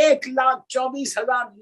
1,24,000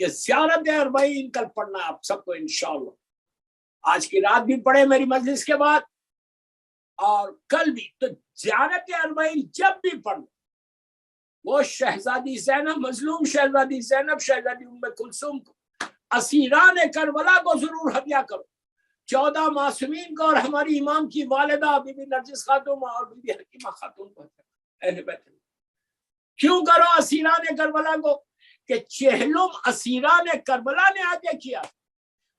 کہ زیارت اربعین کل پڑھنا ہے آپ سب کو انشاءاللہ. آج کی رات بھی پڑھے میری مجلس کے بعد اور کل بھی. تو زیارت اربعین جب بھی پڑھنا، وہ شہزادی زینب، مظلوم شہزادی زینب، شہزادی ام کلثوم کو، اسیران کربلا کو ضرور ہدیہ کرو، 14 معصومین کو اور ہماری امام کی والدہ بی بی نرجس خاتون اور بی بی حکیمہ خاتون کو. اہل بیت کیوں کرو اسیران کربلا کو؟ کہ چہلم اسیران کربلا نے آگے کیا.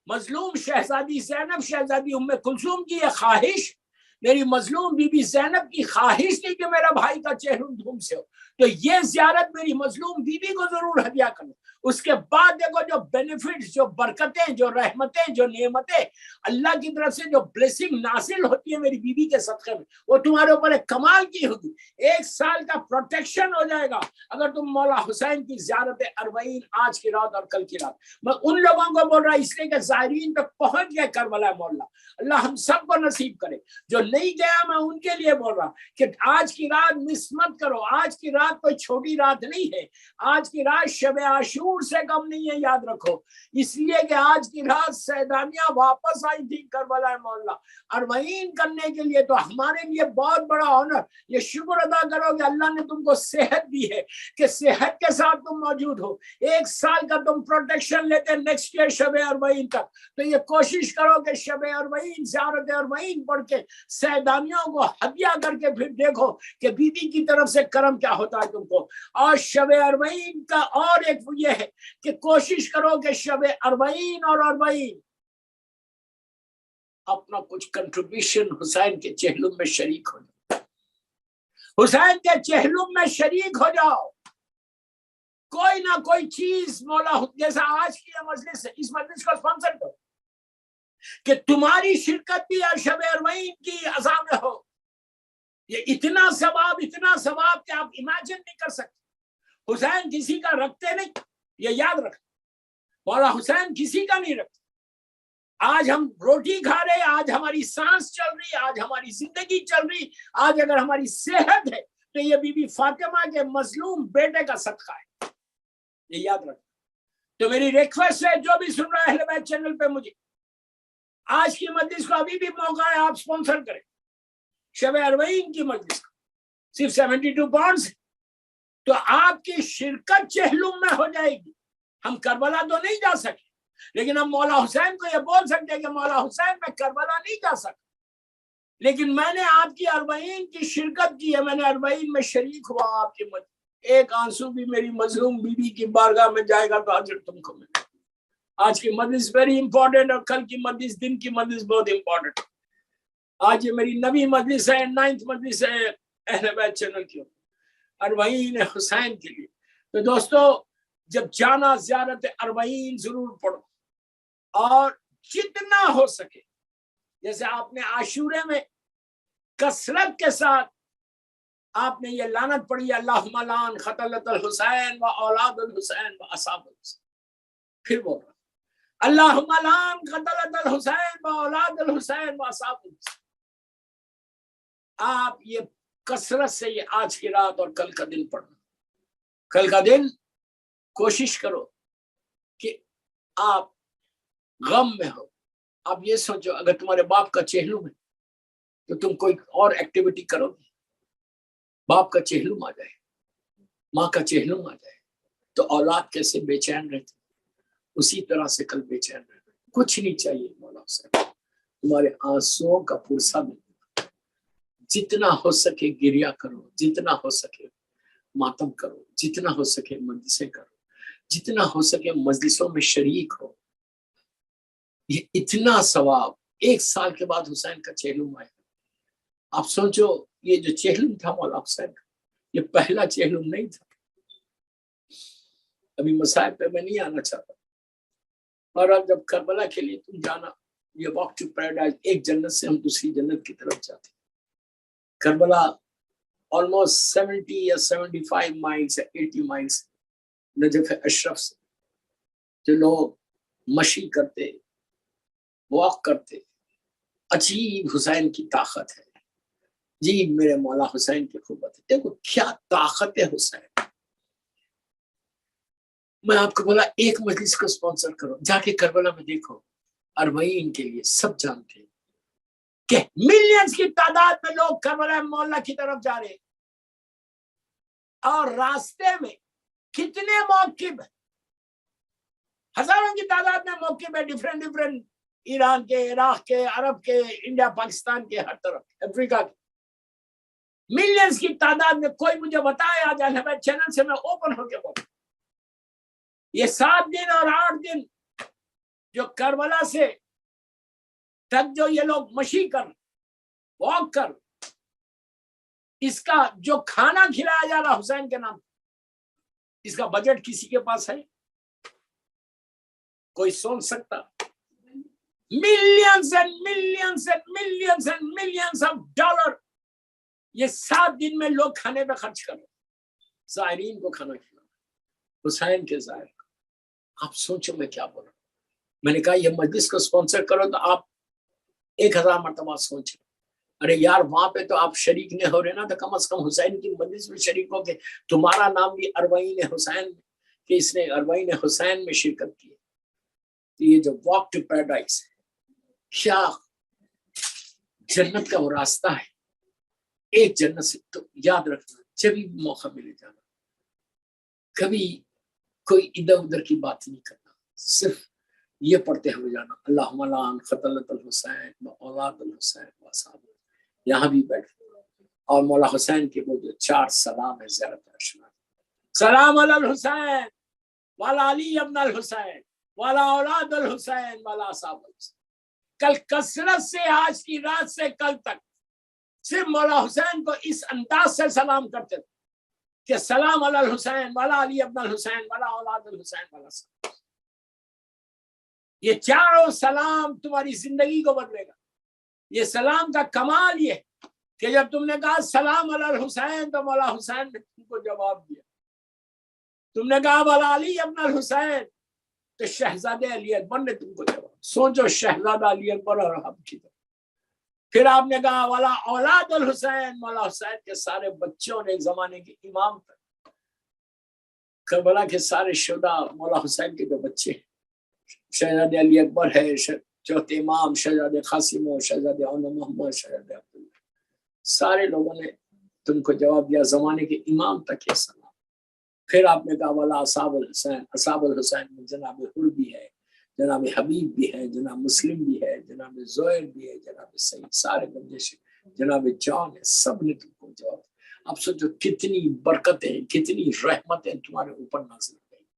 مظلوم شہزادی زینب، شہزادی ام کلثوم کی یہ خواہش، میری مظلوم بی بی زینب کی خواہش تھی کہ میرا بھائی کا چہلم دھوم سے ہو. تو یہ زیارت میری مظلوم بی بی کو ضرور ہدیہ کرو. اس کے بعد دیکھو جو بینیفٹس، جو برکتیں، جو رحمتیں، جو نعمتیں اللہ کی طرف سے جو بلیسنگ نازل ہوتی ہے میری بیوی کے صدقے میں، وہ تمہارے اوپر ایک کمال کی ہوگی. 1 سال کا پروٹیکشن ہو جائے گا اگر تم مولا حسین کی زیارت اربعین آج کی رات اور کل کی رات. میں ان لوگوں کو بول رہا اس لیے کہ زائرین تک پہنچ گئے کربلا مولا. اللہ ہم سب کو نصیب کرے. جو نہیں گیا میں ان کے لیے بول رہا کہ آج کی رات مس مت کرو. آج کی رات کوئی چھوٹی رات نہیں ہے. آج کی رات شب عاشور سے کم نہیں ہے، یاد رکھو. اس لیے کہ آج کی رات سیدانیہ واپس آئی تھی کربلا مولا اربعین کرنے کے لیے. تو ہمارے لیے بہت بڑا آنر. یہ شکر ادا کرو کہ اللہ نے تم کو صحت دی ہے کہ صحت کے ساتھ تم موجود ہو. 1 سال کا تم پروٹیکشن لیتے نیکسٹ ایئر شب اربعین تک. تو یہ کوشش کرو کہ شب اربعین، زیارت اربعین پڑھ کے سیدانیوں کو ہدیہ کر کے پھر دیکھو کہ بیوی کی طرف سے کرم کیا ہوتا ہے تم کو. اور شب اربعین کا اور ایک یہ ہے کہ کوشش کرو کہ شب اربعین اور اربعین اپنا کچھ کنٹریبیوشن حسین کے چہلم میں شریک ہو جاؤ. حسین کے چہلم میں شریک ہو جاؤ. کوئی نہ کوئی چیز مولا، جیسا آج کی یہ مجلس ہے، اس مجلس کو اسپانسر کرو کہ تمہاری شرکت بھی شب اربعین کی عزا میں ہو. یہ اتنا ثواب کہ آپ امیجن نہیں کر سکتے. حسین کسی کا رکھتے نہیں، یہ یاد رکھ. مولا حسین کسی کا نہیں رکھتے. آج ہم روٹی کھا رہے، آج ہماری سانس چل رہی، آج ہماری زندگی چل رہی، آج اگر ہماری صحت ہے تو یہ بی بی فاطمہ کے مظلوم بیٹے کا صدقہ ہے. یہ یاد رکھ. تو میری ریکویسٹ ہے جو بھی سن رہا ہے اہل بیت چینل پہ، مجھے آج کی مجلس کو ابھی بھی موقع ہے، آپ سپانسر کریں شب اربعین کی مجلس کو. صرف 72 پاؤنڈز. تو آپ کی شرکت چہلم میں ہو جائے گی. ہم کربلا تو نہیں جا سکے، لیکن ہم مولا حسین کو یہ بول سکتے ہیں کہ مولا حسین میں کربلا نہیں جا سکتا، لیکن میں نے آپ کی اربعین کی شرکت کی ہے، میں نے اربعین میں شریک ہوا. آپ کی مجلس ایک آنسو بھی میری مظلوم بیوی کی بارگاہ میں جائے گا تو اجر تم کو ملے. آج کی مجلس ویری امپورٹنٹ، اور کل کی مجلس، دن کی مجلس بہت امپورٹنٹ. آج یہ میری 9ویں مجلس ہے، 9th مجلس ہے اہل بیت چینل کی اربعین حسین کے لیے. تو دوستو جب جانا زیارت اربعین ضرور پڑھو، اور جتنا ہو سکے، جیسے آپ نے عاشورے میں کثرت کے ساتھ آپ نے یہ لعنت پڑھی، اللہم لعن قتلۃ الحسین و اولاد الحسین و اصحاب الحسین. پھر بول رہا اللہم لعن قتلۃ الحسین و اولاد الحسین و اصحاب الحسین. آپ یہ کثرت سے یہ آج کی رات اور کل کا دن پڑھنا. کل کا دن کوشش کرو کہ آپ غم میں ہو. آپ یہ سوچو اگر تمہارے باپ کا چہلم ہے تو تم کوئی اور ایکٹیویٹی کرو گے. باپ کا چہلم آ جائے، ماں کا چہلم آ جائے تو اولاد کیسے بے چین رہتے، اسی طرح سے کل بے چین رہتے. کچھ نہیں چاہیے مولا صاحب، تمہارے آنسوؤں کا پرسہ ملے. جتنا ہو سکے گریا کرو، جتنا ہو سکے ماتم کرو، جتنا ہو سکے مجلسیں کرو، جتنا ہو سکے مجلسوں میں شریک ہو. یہ اتنا ثواب. 1 سال کے بعد حسین کا چہلم آئے. آپ سوچو یہ جو چہلم تھا مولا حسین کا، یہ پہلا چہلم نہیں تھا. ابھی مصائب پہ میں نہیں آنا چاہتا. اور اب جب کربلا کے لیے تم جانا، یہ واک ٹو پیراڈائز، ایک جنت سے ہم دوسری جنت کی طرف جاتے ہیں. کربلا آلموسٹ 70 یا 75 مائلز یا 80 مائلز نجف اشرف سے. جو لوگ مشی کرتے، واک کرتے، عجیب حسین کی طاقت ہے. جی میرے مولا حسین کی قوت ہے. دیکھو کیا طاقت ہے حسین. میں آپ کو بولا ایک مجلس کو اسپانسر کرو، جا کے کربلا میں دیکھو، 40 کے لیے سب جانتے ہیں کہ ملینز کی تعداد میں لوگ کربلا مولا کی طرف جا رہے، اور راستے میں کتنے موقف، ہزاروں کی تعداد میں موقف ہے، ڈیفرنٹ ایران کے، عراق کے، عرب کے، انڈیا پاکستان کے، ہر طرف، افریقہ کے، ملینز کی تعداد میں۔ کوئی مجھے بتائے آج الحمد چینل سے میں اوپن ہو کے بولوں، یہ 7 دن اور 8 دن جو کربلا سے تک جو یہ لوگ مشی کر، واک کر، اس کا جو کھانا کھلایا جا رہا حسین کے نام، اس کا بجٹ کسی کے پاس ہے؟ کوئی سوچ سکتا؟ Millions and millions and millions and millions of dollar یہ 7 دن میں لوگ کھانے پہ خرچ کر رہے، زائرین کو کھانا کھلانا، حسین کے زائر۔ آپ سوچو میں کیا بول رہا ہوں۔ میں نے کہا یہ مجلس کو سپانسر کرو تو آپ 1000 مرتبہ سوچیں، ارے یار وہاں پہ تو آپ شریک نہیں ہو رہے نا، تو کم از کم حسین کی مجلس میں شریک ہو کے تمہارا نام بھی 40 حسین کہ اس نے 40 حسین میں شرکت کی۔ تو یہ جو واک ٹو پیراڈائز ہے، کیا جنت کا وہ راستہ ہے، ایک جنت سے۔ تو یاد رکھنا جب بھی موقع ملے جانا، کبھی کوئی ادھر ادھر کی بات نہیں کرنا، صرف یہ پڑھتے ہوئے جانا، اللہم لعن قتلۃ الحسین و اولاد الحسین و اصحابہ۔ یہاں بھی بیٹھ اور مولا حسین کے وہ جو 4 سلام ہے زیارت اشنا، سلام علی الحسین والا علی ابن الحسین والا اولاد الحسین والا اصحاب الحسین۔ کل کثرت سے، آج کی رات سے کل تک صرف مولا حسین کو اس انداز سے سلام کرتے تھے کہ سلام علی الحسین والا علی ابن الحسین والا اولاد الحسین والا اصحاب۔ یہ 4 سلام تمہاری زندگی کو بدلے گا۔ یہ سلام کا کمال یہ کہ جب تم نے کہا سلام علی الحسین تو مولا حسین نے تم کو جواب دیا، تم نے کہا والا علی ابن الحسین تو شہزادے علی اکبر نے تم کو جواب۔ سوچو شہزادہ علی اکبر اور ہم کی طرف۔ پھر آپ نے کہا والا اولاد الحسین، مولا حسین کے سارے بچوں نے، ایک زمانے کے امام تک، کربلا کے سارے شہداء مولا حسین کے جو بچے ہیں، شہزادے علی اکبر ہے، چوتھے امام شہزادے قاسم و شہزادے محمد، شہزادے عبداللہ، سارے لوگوں نے تم کو جواب دیا، زمانے کے امام تک یہ سلام۔ پھر آپ نے کہا والا اصحاب الحسین، اصحاب الحسین میں جناب حر بھی ہے، جناب حبیب بھی ہے، جناب مسلم بھی ہے، جناب زہر بھی ہے، جناب سعید، سارے بندے سے، جناب جان ہے، سب نے تم کو جواب۔ اب سوچو کتنی برکتیں، کتنی رحمتیں تمہارے اوپر نازل۔